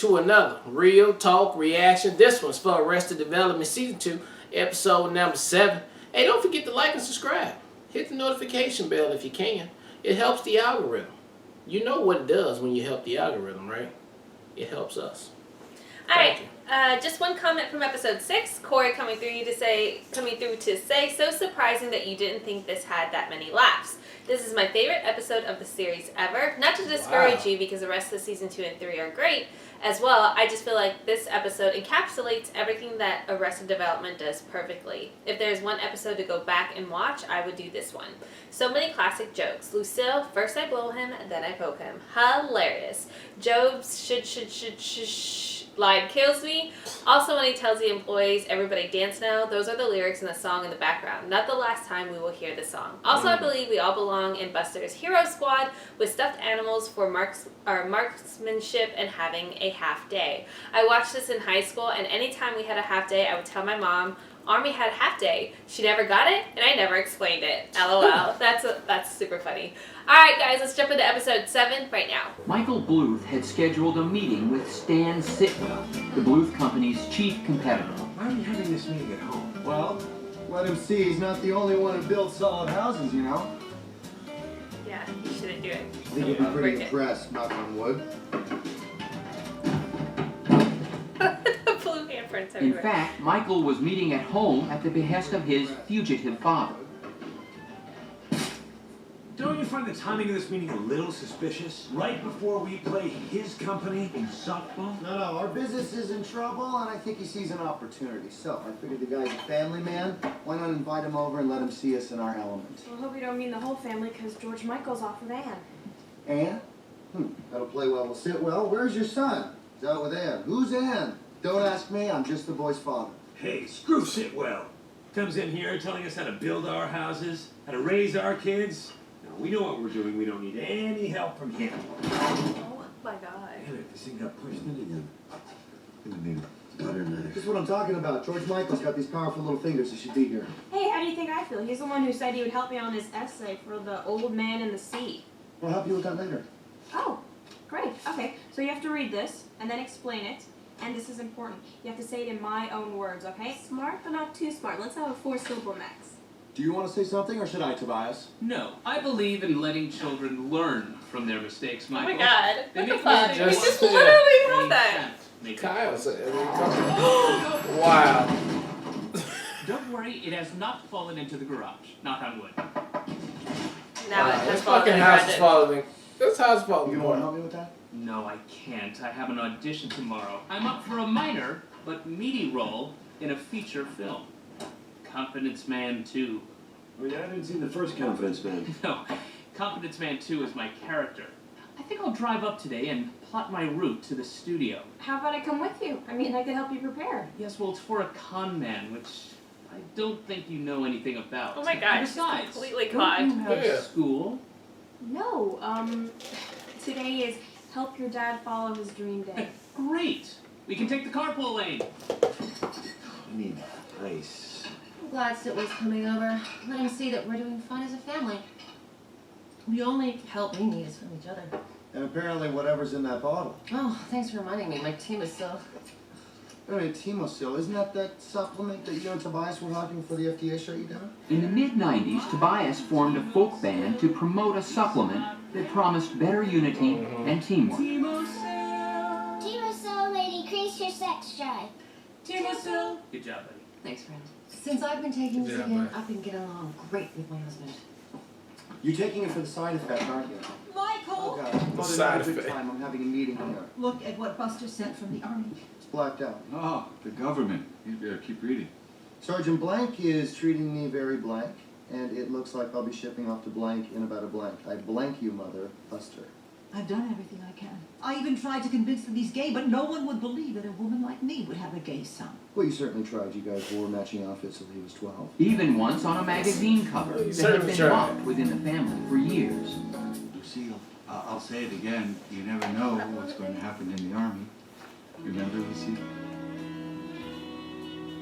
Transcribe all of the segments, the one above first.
to another Real Talk Reaction. This one's for Arrested Development Season 2, Episode number 7. Hey, don't forget to like and subscribe. Hit the notification bell if you can. It helps the algorithm. You know what it does when you help the algorithm, right? It helps us. Alright, just one comment from episode 6. Corey coming through to say, so surprising that you didn't think this had that many laughs. This is my favorite episode of the series ever. Not to discourage you, because the rest of season 2 and 3 are great as well. I just feel like this episode encapsulates everything that Arrested Development does perfectly. If there's one episode to go back and watch, I would do this one. So many classic jokes. Lucille, first I blow him, then I poke him. Hilarious. Job's should line kills me. Also when he tells the employees, everybody dance now, those are the lyrics in the song in the background. Not the last time we will hear the song. Also, I believe we all belong in Buster's Hero Squad with stuffed animals for marksmanship and having a half day. I watched this in high school, and anytime we had a half day, I would tell my mom, Army had a half day. She never got it, and I never explained it. LOL. That's super funny. Alright guys, let's jump into episode 7 right now. Michael Bluth had scheduled a meeting with Stan Sitwell, the Bluth Company's chief competitor. Why are we having this meeting at home? Well, let him see he's not the only one who builds solid houses, you know? Yeah, you shouldn't do it. I think he'll be pretty impressed, knock on wood. Blue handprints In everywhere. fact, Michael was meeting at home at the behest of his fugitive father. Don't you find the timing of this meeting a little suspicious? Right before we play his company in softball? No, our business is in trouble, and I think he sees an opportunity. So, I figured the guy's a family man. Why not invite him over and let him see us in our element? Well, I hope you don't mean the whole family, because George Michael's off with Anne. Anne? That'll play well with Sitwell. Where's your son? He's out with Anne. Who's Anne? Don't ask me, I'm just the boy's father. Hey, screw Sitwell. Comes in here telling us how to build our houses, how to raise our kids. No, we know what we're doing. We don't need any help from him. Oh my god. Damn it, this thing got pushed into you. Butter knife. This is what I'm talking about. George Michael's got these powerful little fingers. He should be here. Hey, how do you think I feel? He's the one who said he would help me on this essay for the old man in the sea. I'll help you with that later. Oh, great. Okay, so you have to read this, and then explain it. And this is important. You have to say it in my own words, okay? Smart, but not too smart. Let's have a 4-syllable max. Do you want to say something, or should I, Tobias? No, I believe in letting children learn from their mistakes, Oh Michael. my god. They What the make fuck? me We just just literally wrote They that. can't make it Kyle work. said, wow. Don't worry, it has not fallen into the garage. Knock on wood. Now it has This fallen fucking in the house garden. is falling. This house is falling. You want to help me with that? No, I can't. I have an audition tomorrow. I'm up for a minor, but meaty role in a feature film. Confidence Man 2. Oh yeah, I didn't see the first Confidence Man. No, Confidence Man 2 is my character. I think I'll drive up today and plot my route to the studio. How about I come with you? I mean, I could help you prepare. Yes, well, it's for a con man, which I don't think you know anything about. Oh my god, And she's besides, completely don't caught. you have Yeah. school? No, today is help your dad follow his dream day. Great! We can take the carpool lane. I need ice. I'm glad Sitwell's coming over. Let him see that we're doing fine as a family. The only help we need is from each other. And apparently whatever's in that bottle. Oh, thanks for reminding me. My team is so... Anyway, Timosil, isn't that supplement that you and Tobias were hawking for the FDA shut you down? In the mid-90s, Tobias formed a folk band to promote a supplement that promised better unity and teamwork. Timosil may decrease your sex drive. Timosil. Good job, buddy. Thanks, friend. Since I've been taking this Yeah, again, but- I've been getting along great with my husband. You're taking it for the side effect, aren't you? Michael! Oh, God. Mother, Side not a good effect. time. I'm having a meeting here. Look at what Buster sent from the Army. It's blacked out. Oh, the government. You better keep reading. Sergeant Blank is treating me very blank, and it looks like I'll be shipping off to blank in about a blank. I blank you, Mother, Buster. I've done everything I can. I even tried to convince them he's gay, but no one would believe that a woman like me would have a gay son. Well, you certainly tried. You guys wore matching outfits till he was 12. Even once on a magazine cover You that had certainly been tried. mocked within the family for years. Lucille, I'll say it again. You never know what's going to happen in the Army. Remember, Lucille?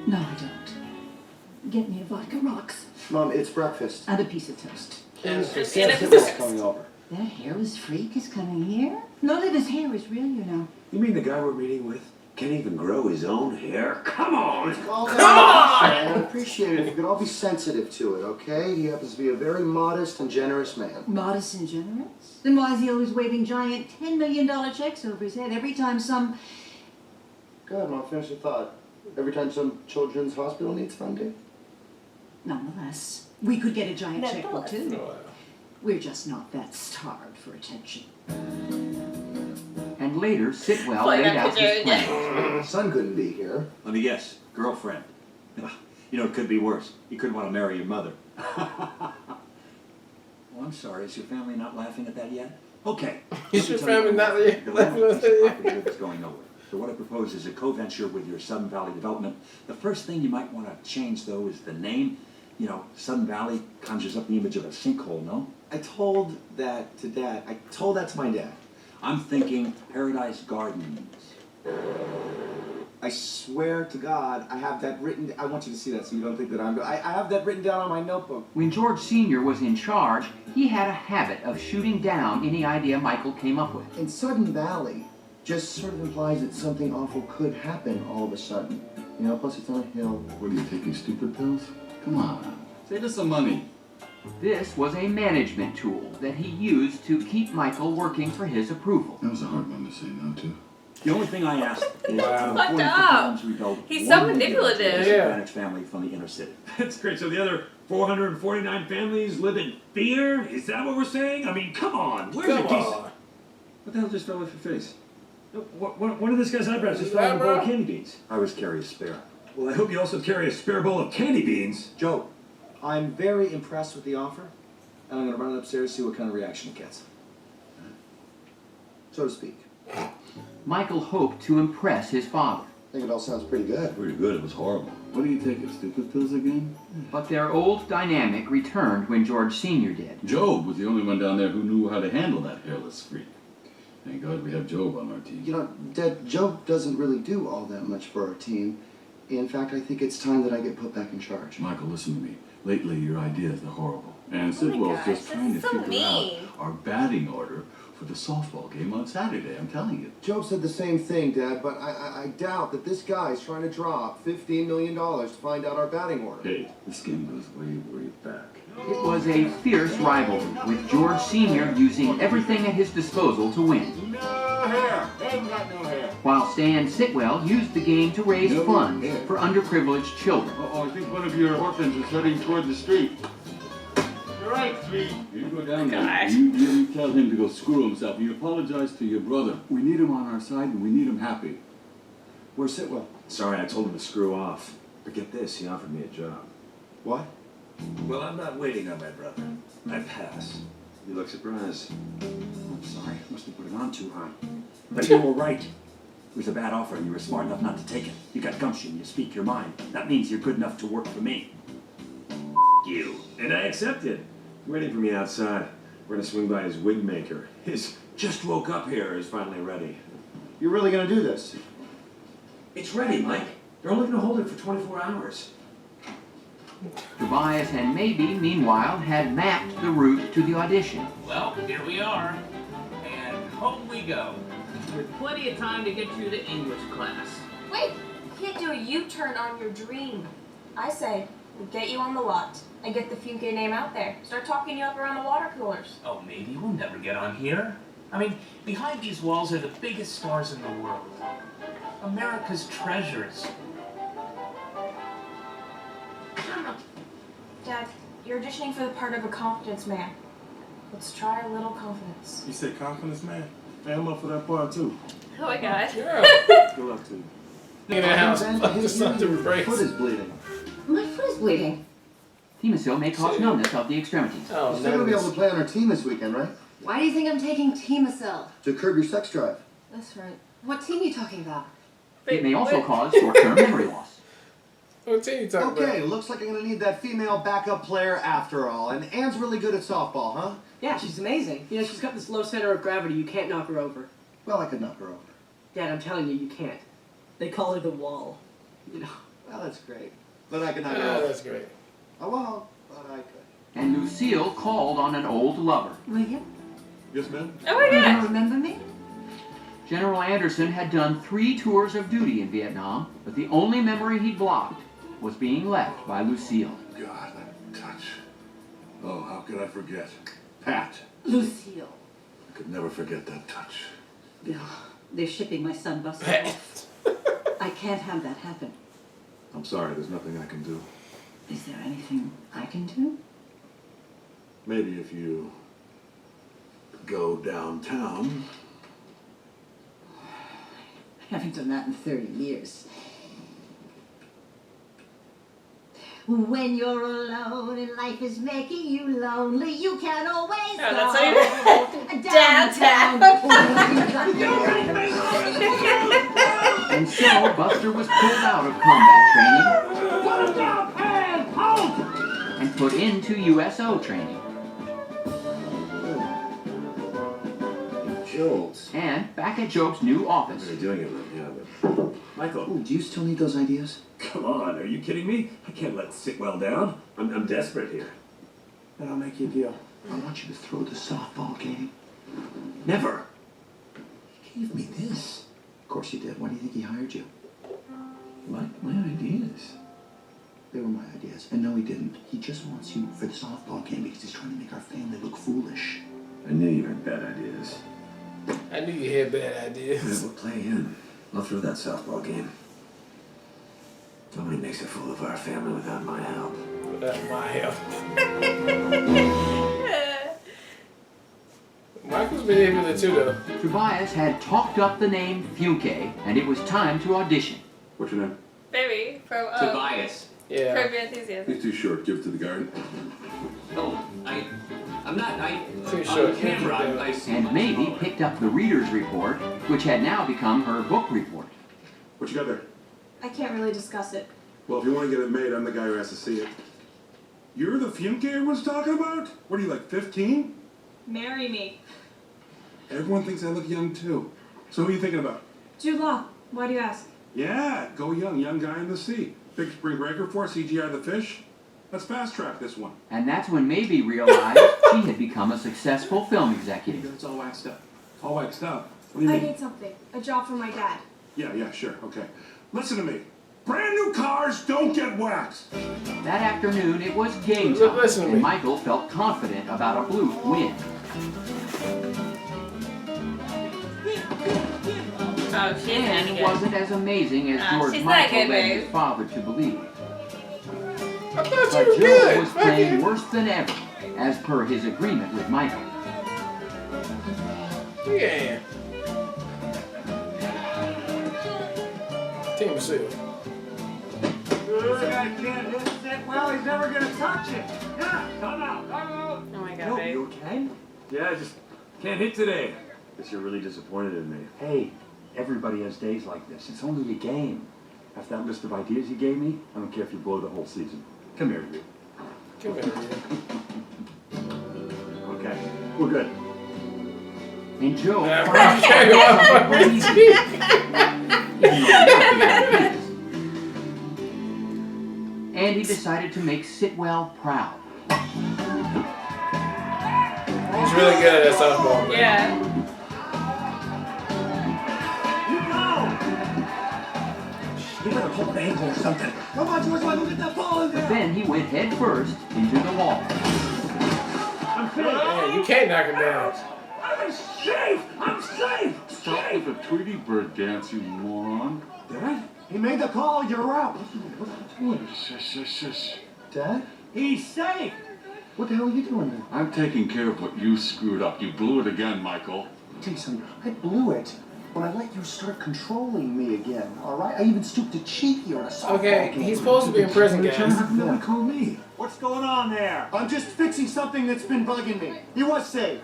No, I don't. Get me a vodka rocks Mom, it's breakfast. and a piece of toast. And Santa and a Claus coming over. That hairless freak is coming here? None of his hair is real, you know. You mean the guy we're meeting with can't even grow his own hair? Come on! Come on! I appreciate it if you could all be sensitive to it, okay? He happens to be a very modest and generous man. Modest and generous? Then why is he always waving giant $10 million checks over his head every time some... Go ahead, Mom, finish your thought. Every time some children's hospital needs funding? Nonetheless, we could get a giant checkbook too. Oh, We're just not that starved for attention. And later, Sitwell Play laid that out picture his again. plan. Son couldn't be here. Let me guess. Girlfriend. You know, it could be worse. You couldn't want to marry your mother. Oh, I'm sorry. Is your family not laughing at that yet? Okay. Is your Let me tell family you not what, the laughing loan at that yet? Property is going nowhere. So what I propose is a co-venture with your Sun Valley development. The first thing you might want to change, though, is the name. You know, Sun Valley conjures up the image of a sinkhole, no? I told that to Dad. I told that to my dad. I'm thinking Paradise Gardens. I swear to God, I have that written. I want you to see that so you don't think that I'm. I have that written down on my notebook. When George Sr. was in charge, he had a habit of shooting down any idea Michael came up with. And Sudden Valley just sort of implies that something awful could happen all of a sudden. You know, plus it's on a hill. What are you taking, stupid pills? Come on, save us some money. This was a management tool that he used to keep Michael working for his approval. That was a hard one to say no to. The only thing I asked is Wow. Fucked before up. homes rebuilt, He's one so will give manipulative. to a Yeah. disadvantaged family from the inner city. That's great. So the other 449 families live in fear? Is that what we're saying? I mean, come on. Where's Come the decent... on. What the hell just fell off your face? One of this guy's eyebrows just His fell on a bowl of eyebrow? candy beans. I was carry a spare. Well, I hope you also carry a spare bowl of candy beans. Joe, I'm very impressed with the offer, and I'm going to run it upstairs see what kind of reaction it gets. So to speak. Michael hoped to impress his father. I think it all sounds pretty good. Pretty good, it was horrible. What are you taking, stupid pills again? But their old dynamic returned when George Sr. did. Job was the only one down there who knew how to handle that hairless freak. Thank God we have Job on our team. You know, Dad, Joe doesn't really do all that much for our team. In fact, I think it's time that I get put back in charge. Michael, listen to me. Lately, your ideas are horrible. And Oh my Sidwell's gosh, just this trying to is so figure mean. out our batting order for the softball game on Saturday. I'm telling you. Joe said the same thing, Dad, but I doubt that this guy's trying to drop $15 million to find out our batting order. Hey, this game goes way, way back. It was a fierce rivalry, with George Sr. using everything at his disposal to win. No hair! Haven't got no hair. While Stan Sitwell used the game to raise No funds hair. for underprivileged children. Uh-oh, I think one of your orphans is heading toward the street. You're right, Sweet. You go down there. Gosh. You tell him to go screw himself. You apologize to your brother. We need him on our side, and we need him happy. Where's Sitwell? Sorry, I told him to screw off. But get this, he offered me a job. What? Well, I'm not waiting on my brother. I pass. You look surprised. I'm sorry. I must have put it on too high. But you were right. It was a bad offer, and you were smart enough not to take it. You got gumption. You speak your mind. That means you're good enough to work for me. You. And I accepted. Waiting for me outside. We're gonna swing by his wig maker. His just woke up here is finally ready. You're really gonna do this? It's ready, Mike. They're only gonna hold it for 24 hours. Tobias and Maybe, meanwhile, had mapped the route to the audition. Well, here we are. And home we go. With plenty of time to get you to English class. Wait, you can't do a U-turn on your dream. I say, we get you on the lot and get the Funke name out there. Start talking you up around the water coolers. Oh, maybe we'll never get on here. I mean, behind these walls are the biggest stars in the world. America's treasures. Dad, you're auditioning for the part of a confidence man. Let's try a little confidence. You said confidence, man? Hey, I'm up for that part, too. Oh my gosh. Good luck to you. In the house, Ben, something your breaks. foot is bleeding. My foot is bleeding. Thimasil may cause numbness of the extremities. Oh, You're still gonna be able to no. play on our team this weekend, right? Why do you think I'm taking Tumblr? To curb your sex drive. That's right. What team are you talking about? It may also cause short-term memory loss. What team you talking Okay, about? looks like I'm gonna need that female backup player after all. And Anne's really good at softball, huh? Yeah, she's amazing. You know, she's got this low center of gravity. You can't knock her over. Well, I could knock her over. Dad, I'm telling you, you can't. They call her the wall. You know. Well, that's great. But I could knock her Oh, over. that's great. I won't, but I could. And Lucille called on an old lover. William? Yes, ma'am. Oh my You don't god. remember me? General Anderson had done 3 tours of duty in Vietnam, but the only memory he'd blocked was being left by Lucille. God, that touch. Oh, how could I forget? Pat. Lucille. I could never forget that touch. Bill, they're shipping my son Buster off. I can't have that happen. I'm sorry, there's nothing I can do. Is there anything I can do? Maybe if you go downtown. I haven't done that in 30 years. When you're alone and life is making you lonely, you can always Oh, go that's downtown. And so Buster was pulled out of combat training Put him down, and hold! and put into USO training. Jolt. And back at Job's new office. They're doing it, yeah, but... Michael. Ooh, do you still need those ideas? Come on, are you kidding me? I can't let Sitwell down. I'm desperate here. Then I'll make you a deal. I want you to throw the softball game. Never. He gave me this. Of course he did. Why do you think he hired you? My ideas. They were my ideas. And no, he didn't. He just wants you for the softball game because he's trying to make our family look foolish. I knew you had bad ideas. I knew you had bad ideas. Yeah, we'll play in. I'll throw that softball game. Nobody makes a fool of our family without my help. Without my help. Michael's been able to too, though. Tobias had talked up the name Funke, and it was time to audition. What's your name? Baby from Tobias. Yeah. Curb Your Enthusiasm. He's too short. Give it to the guard. Oh, I'm not, Too short. on camera, I And maybe picked up the reader's report, which had now become her book report. What you got there? I can't really discuss it. Well, if you want to get it made, I'm the guy who has to see it. You're the Funke everyone's talking about? What are you, like 15? Marry me. Everyone thinks I look young, too. So who are you thinking about? Jude Law. Why do you ask? Yeah, go young guy in the sea. Big spring breaker for CGI the fish. Let's fast track this one. And that's when Maybe realized she had become a successful film executive. It's all waxed up. All waxed up? What do you I mean? need something. A job for my dad. Yeah, sure, okay. Listen to me. Brand new cars don't get waxed. That afternoon, it was game time, Listen to me. and Michael felt confident about a blue win. Oh, she's And not it good. wasn't as amazing as George she's not Michael good, led babe. his father to believe. I thought But you were Joe good. was playing worse than ever, as per his agreement with Michael. Yeah. Team of Seal. This guy can't hit it well, he's never gonna touch it. Yeah, come out. Oh my god, babe. okay? Yeah, I just can't hit today. Guess you're really disappointed in me. Hey, everybody has days like this. It's only a game. After that list of ideas you gave me, I don't care if you blow the whole season. Come here, you. Come here, man. Okay, we're good. And Joe Yeah, finally okay, well, what he did. Even though he had big ideas. And he decided to make Sitwell proud. He's really good at that softball. Man. Yeah. You better hold an ankle or something. Come on, George, let me get that ball in But then he went head first into the wall. I'm safe. Man, you can't knock him down. I'm safe. I'm safe. Stop with the Tweety Bird dance, you moron. Dad? He made the call. You're out. Shush. Dad? He's safe. What the hell are you doing there? I'm taking care of what you screwed up. You blew it again, Michael. Jason, I blew it when I let you start controlling me again, all right? I even stooped to cheat you on a softball Okay, game. he's supposed to be in prison, guys. No one called me. What's going on there? I'm just fixing something that's been bugging me. He was safe.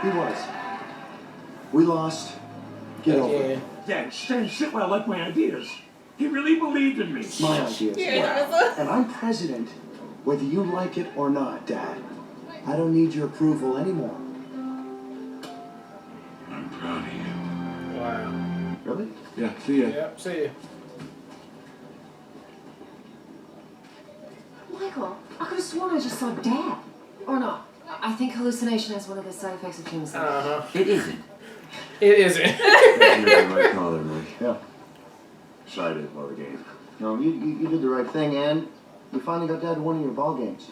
He was. We lost. Get over it. Yeah, Stan Sitwell liked my ideas. He really believed in me. My ideas. Yeah. And I'm president, whether you like it or not, Dad. I don't need your approval anymore. I'm proud of you. Wow. Really? Yeah, see ya. Yep, see ya. Michael, I could have sworn I just saw Dad. Or not. I think hallucination is one of the side effects of chemotherapy. It isn't. It isn't. You're the right call there, Mike. Yeah. Sorry to blow the game. No, you did the right thing, and you finally got Dad to one of your ball games.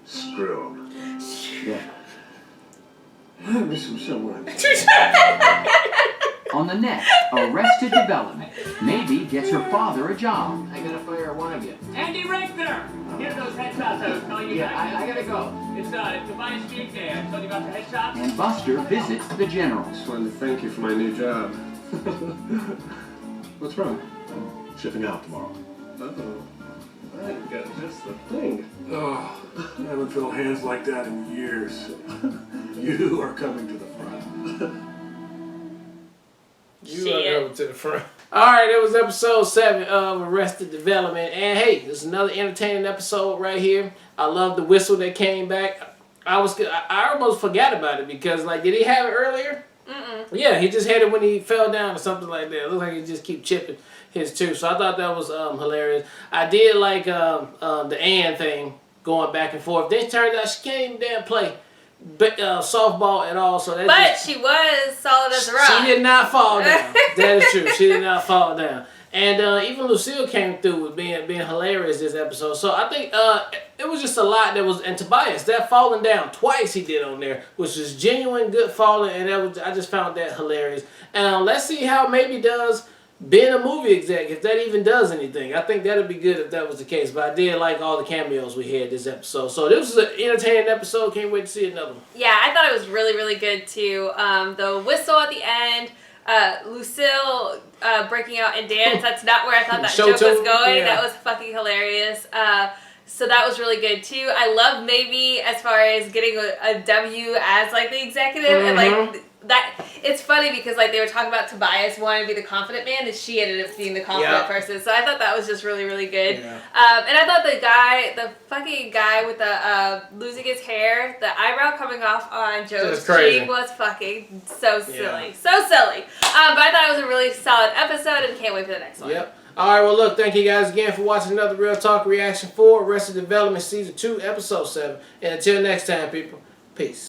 Screw him. Yeah. I miss him so much. On the next Arrested Development, Maybe gets her father a job. I gotta fire one of you. Andy Reichner! Here are those headshots I was telling you Yeah, about. I gotta go. It's Tobias Street Day. I told you about the headshots. And Buster visits the general. Just wanted to thank you for my new job. What's wrong? I'm shipping out tomorrow. Uh-oh. I got just the thing. Oh, I haven't felt hands like that in years. You are coming to the front. You are over to the front. Alright, it was episode 7 of Arrested Development. And hey, this is another entertaining episode right here. I love the whistle that came back. I almost forgot about it because, like, did he have it earlier? Mm-mm. Yeah, he just had it when he fell down or something like that. It looked like he just keep chipping his tooth. So I thought that was hilarious. I did like the Ann thing going back and forth. Then it turned out she can't even damn play softball at all. So But she was solid as a rock. She did not fall down. That is true. She did not fall down. And even Lucille came through with being hilarious this episode. So I think it was just a lot that was. And Tobias, that falling down twice he did on there, which was genuine good falling, and I just found that hilarious. And let's see how Maybe does being a movie exec, if that even does anything. I think that'd be good if that was the case. But I did like all the cameos we had this episode. So this was an entertaining episode. Can't wait to see another one. Yeah, I thought it was really, really good too. The whistle at the end, Lucille breaking out in dance. That's not where I thought that joke was going. Yeah. That was fucking hilarious. So that was really good too. I love Maybe as far as getting a W as like the executive and like that. It's funny because like they were talking about Tobias wanting to be the confident man and she ended up being the confident person. So I thought that was just really, really good. Yeah. And I thought the fucking guy with the losing his hair, the eyebrow coming off on Joe's cheek was fucking so silly. Yeah. So silly. But I thought it was a really solid episode and can't wait for the next one. Yep. Alright, well look, thank you guys again for watching another Real Talk reaction for Arrested Development Season 2, Episode 7. And until next time, people, peace.